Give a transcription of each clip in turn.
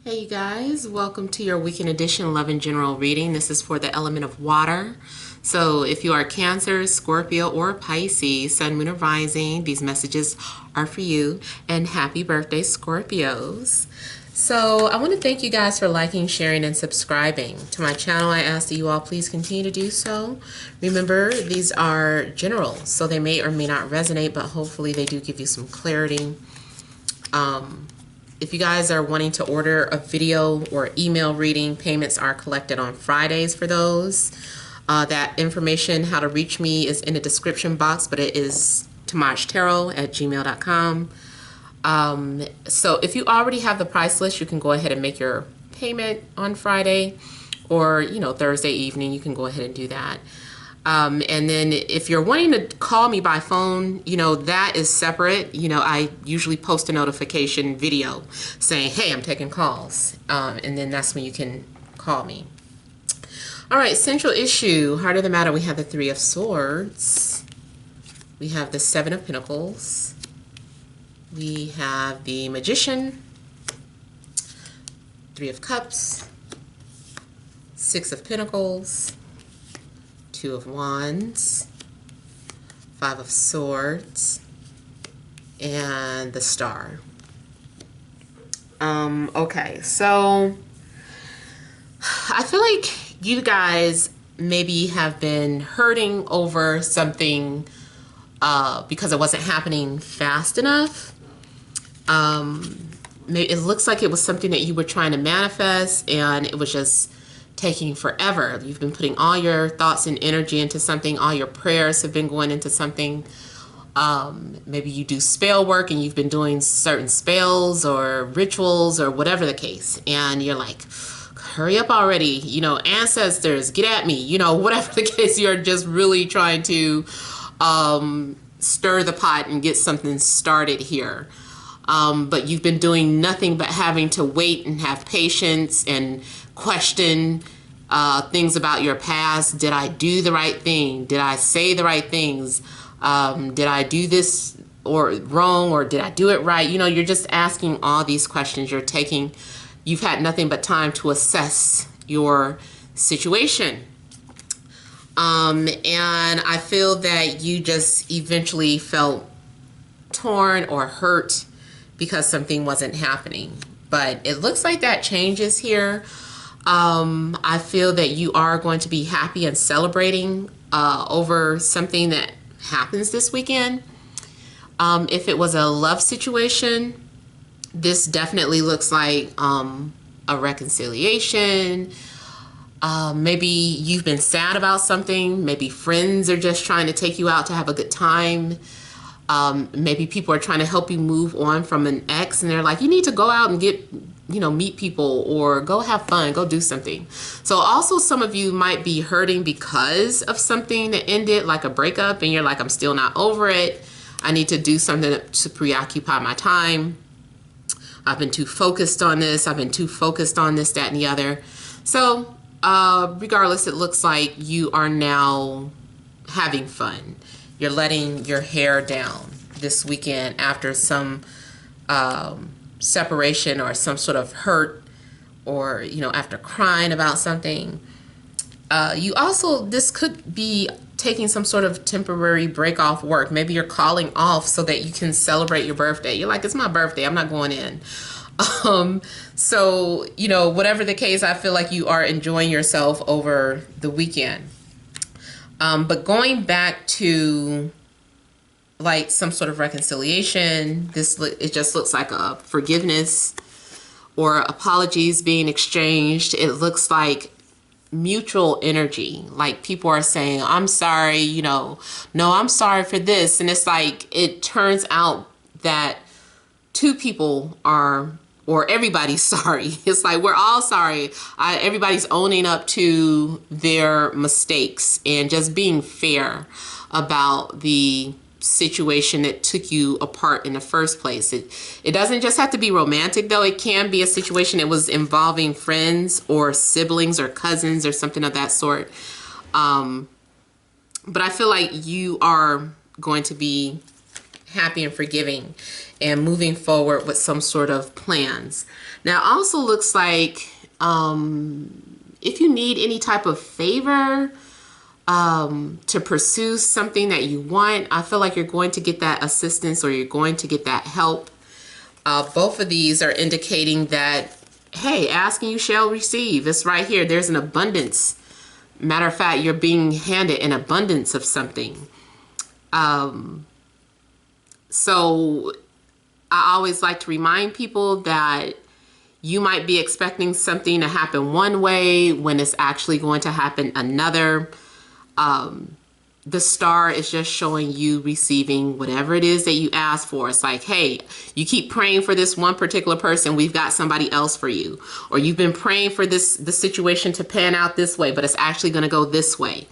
Hey you guys, welcome to your weekend edition Love and General reading. This is for the element of water. So if you are Cancer, Scorpio, or Pisces, Sun, Moon, or Rising, these messages are for you. And happy birthday, Scorpios. So I want to thank you guys for liking, sharing, and subscribing to my channel. I ask that you all please continue to do so. Remember, these are general, so they may or may not resonate, but hopefully they do give you some clarity. If you guys are wanting to order a video or email reading, payments are collected on Fridays for those. That information, how to reach me, is in the description box, but it is TemajTarot@gmail.com. So if you already have the price list, you can go ahead and make your payment on Friday, or Thursday evening, you can go ahead and do that. And then if you're wanting to call me by phone, that is separate. I usually post a notification video saying, hey, I'm taking calls. And then that's when you can call me. All right, central issue, heart of the matter, we have the Three of Swords. We have the Seven of Pentacles. We have the Magician, Three of Cups, Six of Pentacles, Two of Wands, Five of Swords, and the Star. Okay, so I feel like you guys maybe have been hurting over something because it wasn't happening fast enough. It looks like it was something that you were trying to manifest and it was just taking forever. You've been putting all your thoughts and energy into something. All your prayers have been going into something. Maybe you do spell work and you've been doing certain spells or rituals or whatever the case. And you're like, hurry up already. Ancestors, get at me. Whatever the case, you're just really trying to stir the pot and get something started here. But you've been doing nothing but having to wait and have patience and question things about your past. Did I do the right thing? Did I say the right things? Did I do this or wrong, or did I do it right? You're just asking all these questions. You've had nothing but time to assess your situation. And I feel that you just eventually felt torn or hurt because something wasn't happening. But it looks like that changes here. I feel that you are going to be happy and celebrating over something that happens this weekend. If it was a love situation, this definitely looks like a reconciliation. Maybe you've been sad about something. Maybe friends are just trying to take you out to have a good time. Maybe people are trying to help you move on from an ex and they're like, you need to go out and meet people or go have fun, go do something. So also some of you might be hurting because of something that ended, like a breakup, and you're like, I'm still not over it. I need to do something to preoccupy my time. I've been too focused on this. I've been too focused on this, that, and the other. So regardless, it looks like you are now having fun. You're letting your hair down this weekend after some separation or some sort of hurt, or after crying about something. You also, this could be taking some sort of temporary break off work. Maybe you're calling off so that you can celebrate your birthday. You're like, it's my birthday, I'm not going in. So whatever the case, I feel like you are enjoying yourself over the weekend. But going back to like some sort of reconciliation, it just looks like a forgiveness or apologies being exchanged. It looks like mutual energy, like people are saying, I'm sorry, no, I'm sorry for this. And it's like, it turns out that two people are, or everybody's sorry. It's like, we're all sorry. Everybody's owning up to their mistakes and just being fair about the situation that took you apart in the first place. It doesn't just have to be romantic, though. It can be a situation that was involving friends or siblings or cousins or something of that sort. But I feel like you are going to be happy and forgiving and moving forward with some sort of plans. Now, also looks like if you need any type of favor to pursue something that you want, I feel like you're going to get that assistance or you're going to get that help. Both of these are indicating that, hey, ask and you shall receive. It's right here. There's an abundance. Matter of fact, you're being handed an abundance of something. So I always like to remind people that you might be expecting something to happen one way when it's actually going to happen another. The star is just showing you receiving whatever it is that you ask for. It's like, hey, you keep praying for this one particular person, we've got somebody else for you. Or you've been praying for the situation to pan out this way, but it's actually going to go this way.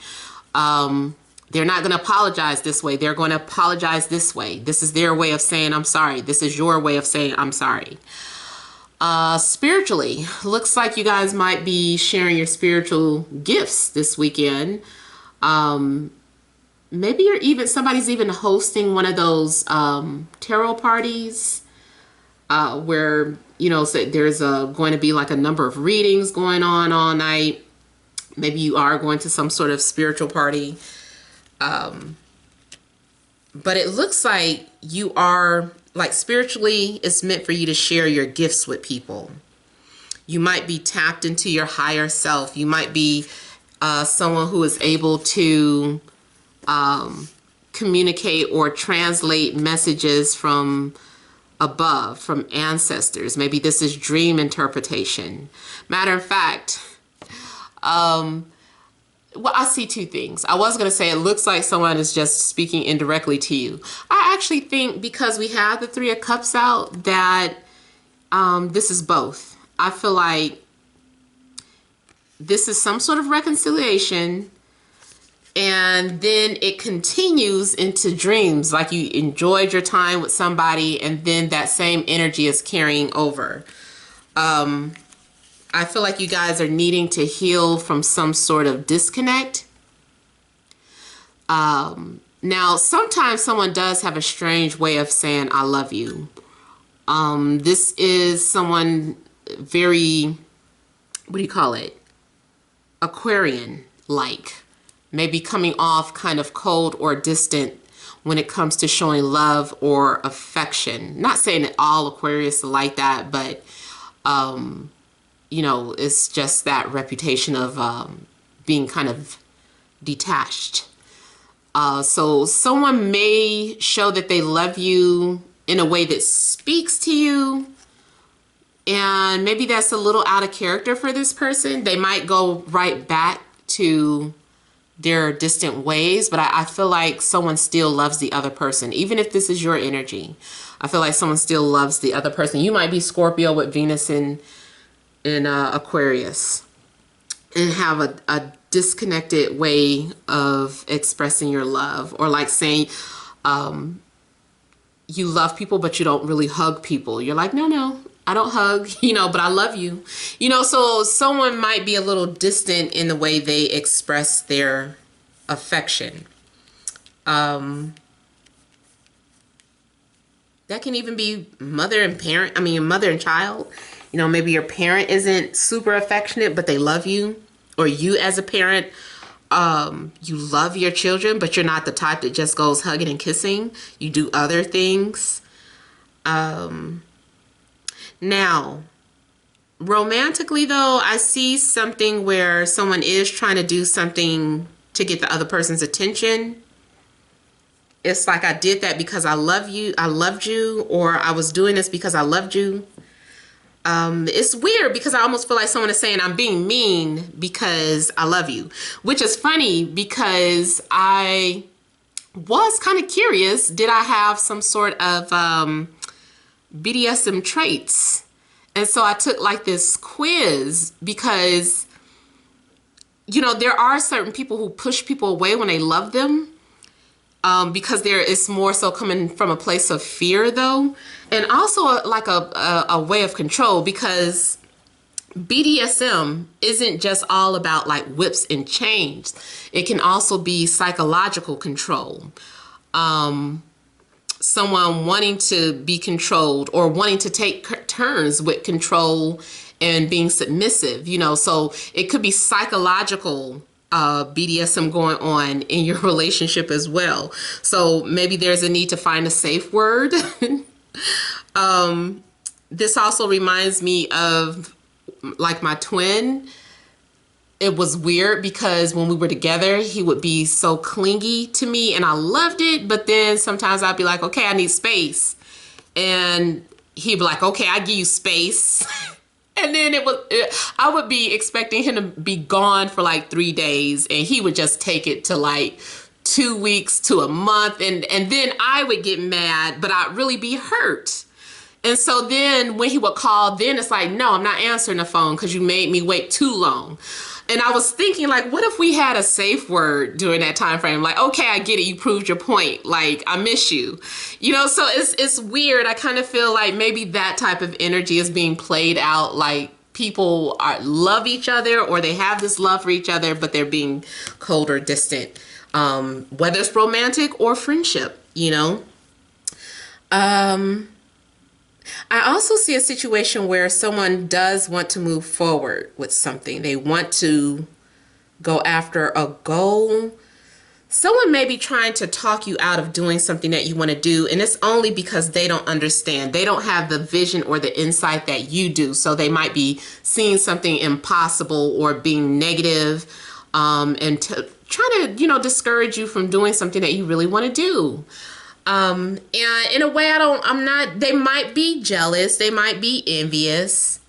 They're not going to apologize this way. They're going to apologize this way. This is their way of saying, I'm sorry. This is your way of saying, I'm sorry. Spiritually, looks like you guys might be sharing your spiritual gifts this weekend. Maybe somebody's even hosting one of those tarot parties where, you know, so there's going to be like a number of readings going on all night. Maybe you are going to some sort of spiritual party. But it looks like you are, like, spiritually, it's meant for you to share your gifts with people. You might be tapped into your higher self. You might be someone who is able to communicate or translate messages from above, from ancestors. Maybe this is dream interpretation. Matter of fact, well, I see two things. I was going to say it looks like someone is just speaking indirectly to you. I actually think because we have the Three of Cups out that this is both. I feel like this is some sort of reconciliation, and then it continues into dreams, like you enjoyed your time with somebody and then that same energy is carrying over. I feel like you guys are needing to heal from some sort of disconnect. Now, sometimes someone does have a strange way of saying, I love you. This is someone very, what do you call it? Aquarian-like. Maybe coming off kind of cold or distant when it comes to showing love or affection. Not saying that all Aquarius are like that, but you know, it's just that reputation of being kind of detached. So someone may show that they love you in a way that speaks to you, and maybe that's a little out of character for this person. They might go right back to their distant ways, but I feel like someone still loves the other person. Even if this is your energy, I feel like someone still loves the other person. You might be Scorpio with Venus in Aquarius and have a disconnected way of expressing your love, or like saying you love people but you don't really hug people. You're like, no, I don't hug, you know, but I love you, you know. So someone might be a little distant in the way they express their affection. That can even be mother and parent. I mean, mother and child. You know, maybe your parent isn't super affectionate, but they love you. Or you as a parent, you love your children, but you're not the type that just goes hugging and kissing. You do other things. Now, romantically though, I see something where someone is trying to do something to get the other person's attention. It's like, I did that because I love you, I loved you, or I was doing this because I loved you. It's weird because I almost feel like someone is saying I'm being mean because I love you, which is funny because I was kind of curious. Did I have some sort of BDSM traits? And so I took like this quiz because, you know, there are certain people who push people away when they love them. Because there is more so coming from a place of fear though, and also like a way of control, because BDSM isn't just all about like whips and chains. It can also be psychological control. someone wanting to be controlled or wanting to take turns with control and being submissive, you know. So it could be psychological BDSM going on in your relationship as well. So maybe there's a need to find a safe word. This also reminds me of like my twin. It was weird because when we were together, he would be so clingy to me and I loved it. But then sometimes I'd be like, okay, I need space. And he'd be like, okay, I give you space. And then I would be expecting him to be gone for like 3 days and he would just take it to like 2 weeks to a month. And then I would get mad, but I'd really be hurt. And so then when he would call, then it's like, no, I'm not answering the phone because you made me wait too long. And I was thinking, like, what if we had a safe word during that time frame? Like, okay, I get it. You proved your point. Like, I miss you. You know, so it's weird. I kind of feel like maybe that type of energy is being played out. Like, people love each other or they have this love for each other, but they're being cold or distant, whether it's romantic or friendship, you know. I also see a situation where someone does want to move forward with something. They want to go after a goal. Someone may be trying to talk you out of doing something that you want to do, and it's only because they don't understand. They don't have the vision or the insight that you do. So they might be seeing something impossible or being negative, and trying to, you know, discourage you from doing something that you really want to do. And in a way, they might be jealous, they might be envious,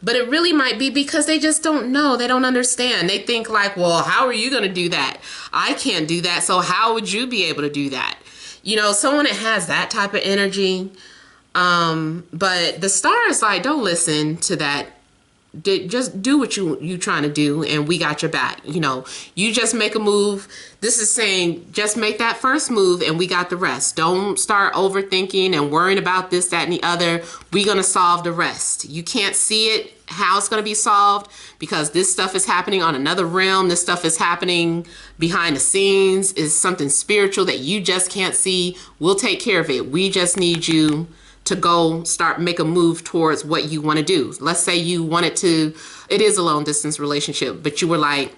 but it really might be because they just don't know, they don't understand. They think like, well, how are you going to do that? I can't do that, so how would you be able to do that? You know, someone that has that type of energy, but the star is like, don't listen to that. Just do what you trying to do and we got your back. You know, you just make a move. This is saying just make that first move and we got the rest. Don't start overthinking and worrying about this, that, and the other. We're going to solve the rest. You can't see it, how it's going to be solved, because this stuff is happening on another realm. This stuff is happening behind the scenes. Is something spiritual that you just can't see. We'll take care of it. We just need you to go make a move towards what you want to do. Let's say you wanted to, it is a long distance relationship, but you were like,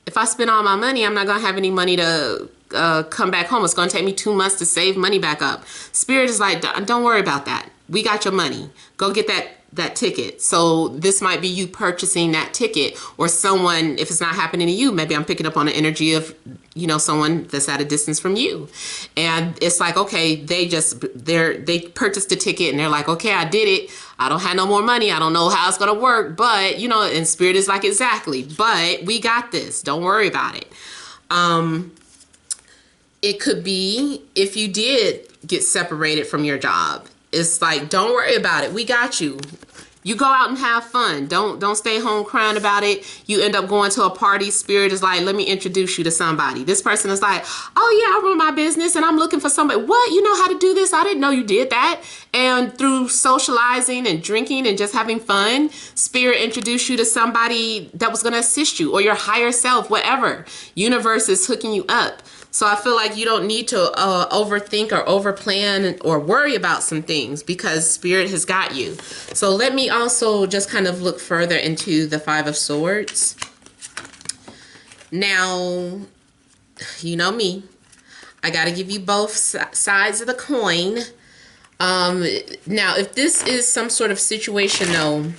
if I spend all my money, I'm not going to have any money to come back home. It's going to take me 2 months to save money back up. Spirit is like, don't worry about that. We got your money. Go get that ticket. So this might be you purchasing that ticket, or someone, if it's not happening to you, maybe I'm picking up on the energy of, you know, someone that's at a distance from you. And it's like, okay, they purchased the ticket and they're like, okay, I did it. I don't have no more money. I don't know how it's going to work, but, you know, and Spirit is like, exactly, but we got this. Don't worry about it. It could be if you did get separated from your job. It's like, don't worry about it. We got you. You go out and have fun. Don't stay home crying about it. You end up going to a party. Spirit is like, let me introduce you to somebody. This person is like, oh yeah, I run my business and I'm looking for somebody. What? You know how to do this? I didn't know you did that. And through socializing and drinking and just having fun, Spirit introduced you to somebody that was going to assist you, or your higher self, whatever. Universe is hooking you up. So I feel like you don't need to overthink or overplan or worry about some things, because Spirit has got you. So let me also just kind of look further into the Five of Swords. Now, you know me. I got to give you both sides of the coin. Now, if this is some sort of situation, though,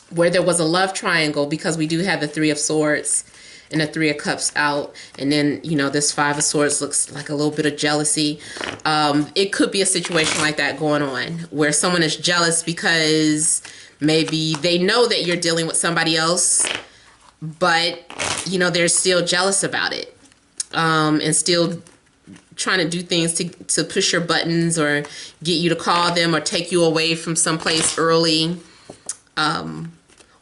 where there was a love triangle, because we do have the Three of Swords and the Three of Cups out, and then, you know, this Five of Swords looks like a little bit of jealousy. It could be a situation like that going on, where someone is jealous because maybe they know that you're dealing with somebody else, but, you know, they're still jealous about it, and still trying to do things to push your buttons or get you to call them or take you away from someplace early.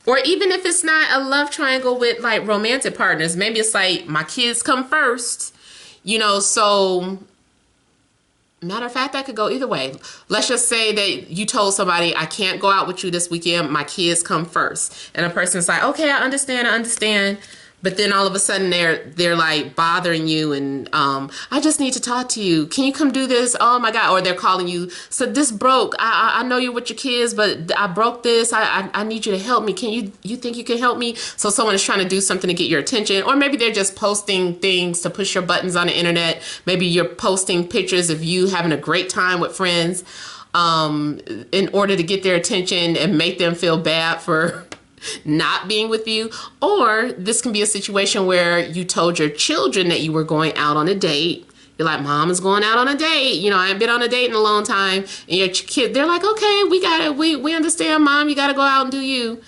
Or even if it's not a love triangle with like romantic partners, maybe it's like, my kids come first, you know. So matter of fact, that could go either way. Let's just say that you told somebody, I can't go out with you this weekend. My kids come first. And a person's like, okay, I understand. But then all of a sudden they're like bothering you, and I just need to talk to you. Can you come do this? Oh my God. Or they're calling you. So this broke. I know you're with your kids, but I broke this. I need you to help me. You think you can help me? So someone is trying to do something to get your attention, or maybe they're just posting things to push your buttons on the internet. Maybe you're posting pictures of you having a great time with friends in order to get their attention and make them feel bad for not being with you. Or this can be a situation where you told your children that you were going out on a date. You're like, Mom is going out on a date. You know, I haven't been on a date in a long time. And your kid, they're like, okay, we got it. We understand, Mom. You got to go out and do you.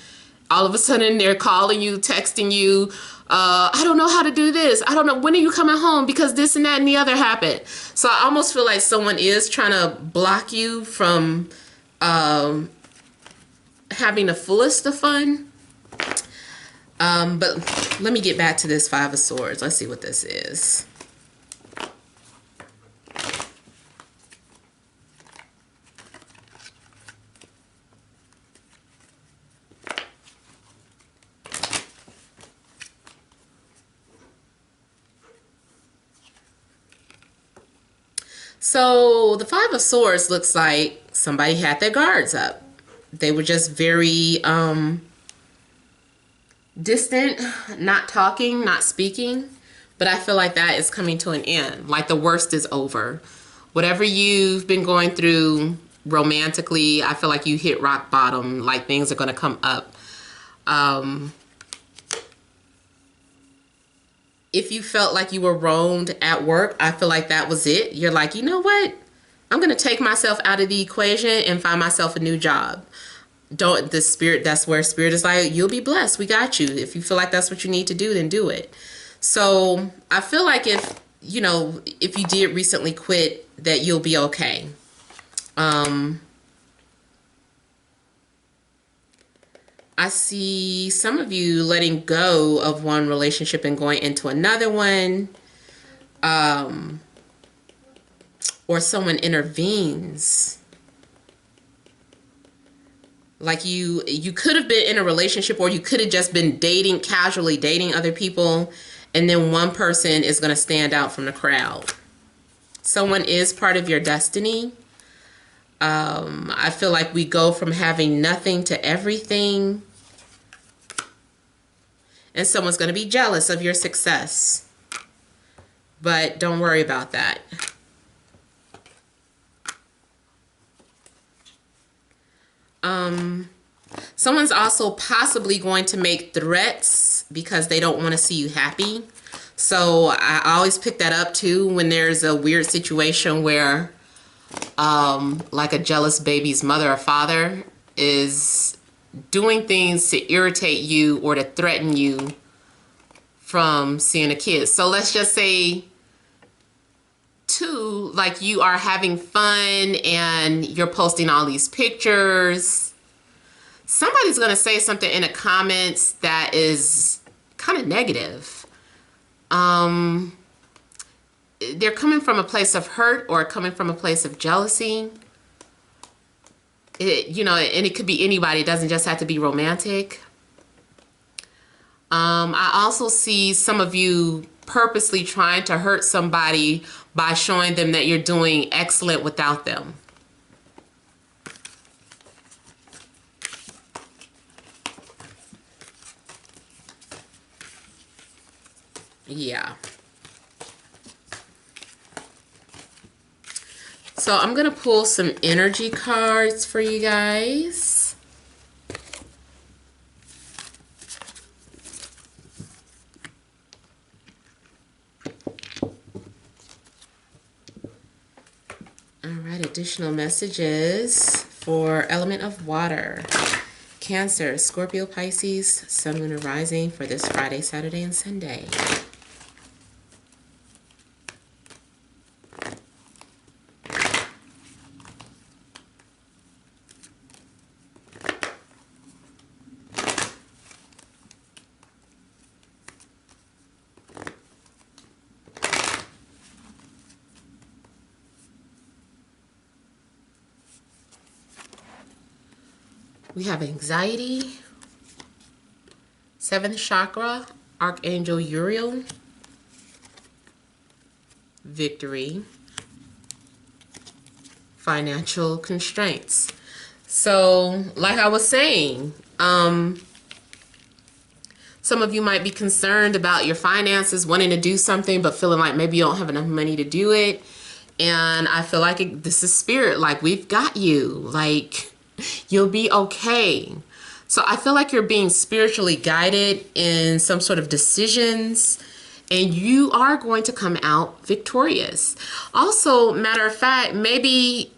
All of a sudden, they're calling you, texting you. I don't know how to do this. I don't know. When are you coming home? Because this and that and the other happened. So I almost feel like someone is trying to block you from having the fullest of fun. But let me get back to this Five of Swords. Let's see what this is. So the Five of Swords looks like somebody had their guards up. They were just very distant, not talking, not speaking. But I feel like that is coming to an end. Like the worst is over. Whatever you've been going through romantically, I feel like you hit rock bottom. Like things are going to come up. If you felt like you were wronged at work, I feel like that was it. You're like, you know what? I'm going to take myself out of the equation and find myself a new job. That's where spirit is like, you'll be blessed. We got you. If you feel like that's what you need to do, then do it. So I feel like if you did recently quit, that you'll be okay. I see some of you letting go of one relationship and going into another one. Or someone intervenes. Like you could have been in a relationship, or you could have just been casually dating other people, and then one person is going to stand out from the crowd. Someone is part of your destiny. I feel like we go from having nothing to everything. And someone's going to be jealous of your success. But don't worry about that. Someone's also possibly going to make threats because they don't want to see you happy. So I always pick that up too when there's a weird situation where like a jealous baby's mother or father is doing things to irritate you or to threaten you from seeing a kid. So let's just say too, like you are having fun and you're posting all these pictures. Somebody's going to say something in the comments that is kind of negative. They're coming from a place of hurt or coming from a place of jealousy. And it could be anybody. It doesn't just have to be romantic. I also see some of you purposely trying to hurt somebody by showing them that you're doing excellent without them. Yeah. So I'm going to pull some energy cards for you guys. All right, additional messages for element of water. Cancer, Scorpio, Pisces, Sun, Moon, and Rising for this Friday, Saturday, and Sunday. We have anxiety, 7th chakra, Archangel Uriel, victory, financial constraints. So, like I was saying, some of you might be concerned about your finances, wanting to do something, but feeling like maybe you don't have enough money to do it. And I feel like this is spirit, like we've got you, like you'll be okay. So I feel like you're being spiritually guided in some sort of decisions, and you are going to come out victorious. Also, matter of fact, maybe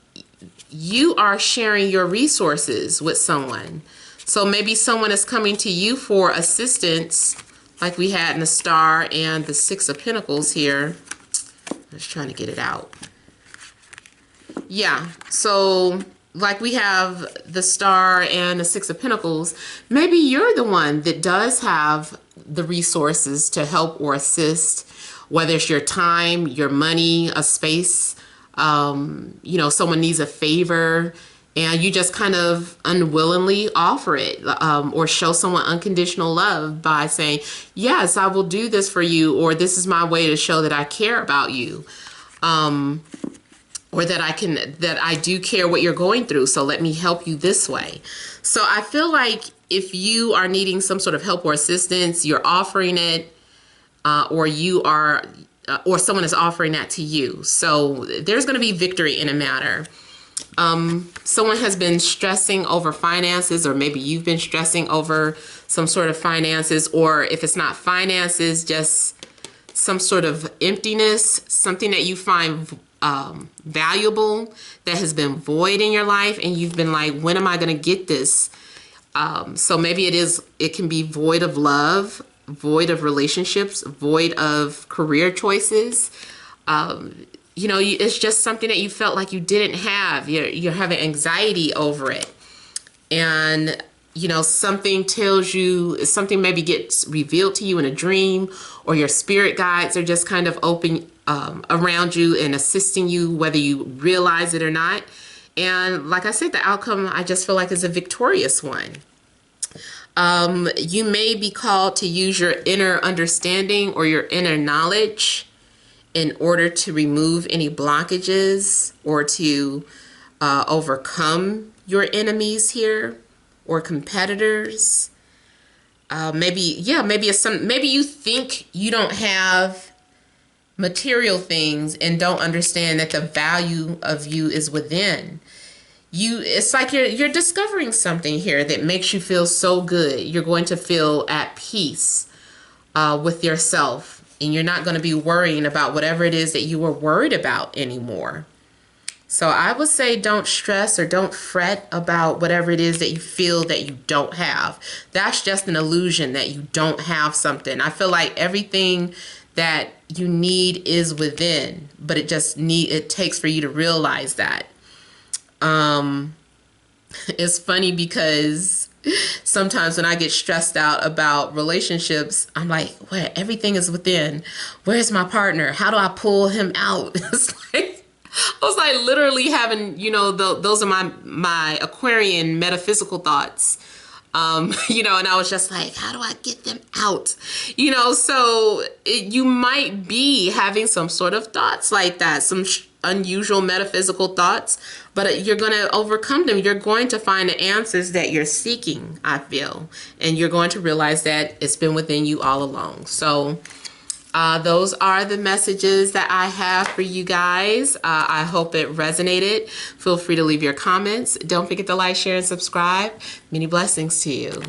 you are sharing your resources with someone. So maybe someone is coming to you for assistance, like we had in the Star and the Six of Pentacles here. I'm just trying to get it out. Yeah, so like we have the Star and the Six of Pentacles. Maybe you're the one that does have the resources to help or assist, whether it's your time, your money, a space. You know, someone needs a favor, and you just kind of unwillingly offer it, or show someone unconditional love by saying, yes, I will do this for you, or this is my way to show that I care about you, or that I do care what you're going through, so let me help you this way. So I feel like if you are needing some sort of help or assistance, you're offering it, or someone is offering that to you. So there's going to be victory in a matter. Someone has been stressing over finances, or maybe you've been stressing over some sort of finances, or if it's not finances, just some sort of emptiness, something that you find valuable that has been void in your life, and you've been like, when am I going to get this? So maybe it can be void of love, void of relationships, void of career choices. You know, it's just something that you felt like you didn't have. You're having anxiety over it. And, you know, something maybe gets revealed to you in a dream, or your spirit guides are just kind of open around you and assisting you, whether you realize it or not. And like I said, the outcome, I just feel like, is a victorious one. You may be called to use your inner understanding or your inner knowledge in order to remove any blockages, or to overcome your enemies here, or competitors. Maybe you think you don't have material things and don't understand that the value of you is within you. It's like you're discovering something here that makes you feel so good. You're going to feel at peace with yourself, and you're not going to be worrying about whatever it is that you were worried about anymore. So I would say don't stress or don't fret about whatever it is that you feel that you don't have. That's just an illusion that you don't have something. I feel like everything that you need is within, but it takes for you to realize that. It's funny because sometimes when I get stressed out about relationships, I'm like, where everything is within. Where's my partner? How do I pull him out? It's like, I was like literally having, you know, those are my Aquarian metaphysical thoughts. You know, and I was just like, how do I get them out? You know, so you might be having some sort of thoughts like that, some unusual metaphysical thoughts, but you're going to overcome them. You're going to find the answers that you're seeking, I feel, and you're going to realize that it's been within you all along. So those are the messages that I have for you guys. I hope it resonated. Feel free to leave your comments. Don't forget to like, share, and subscribe. Many blessings to you.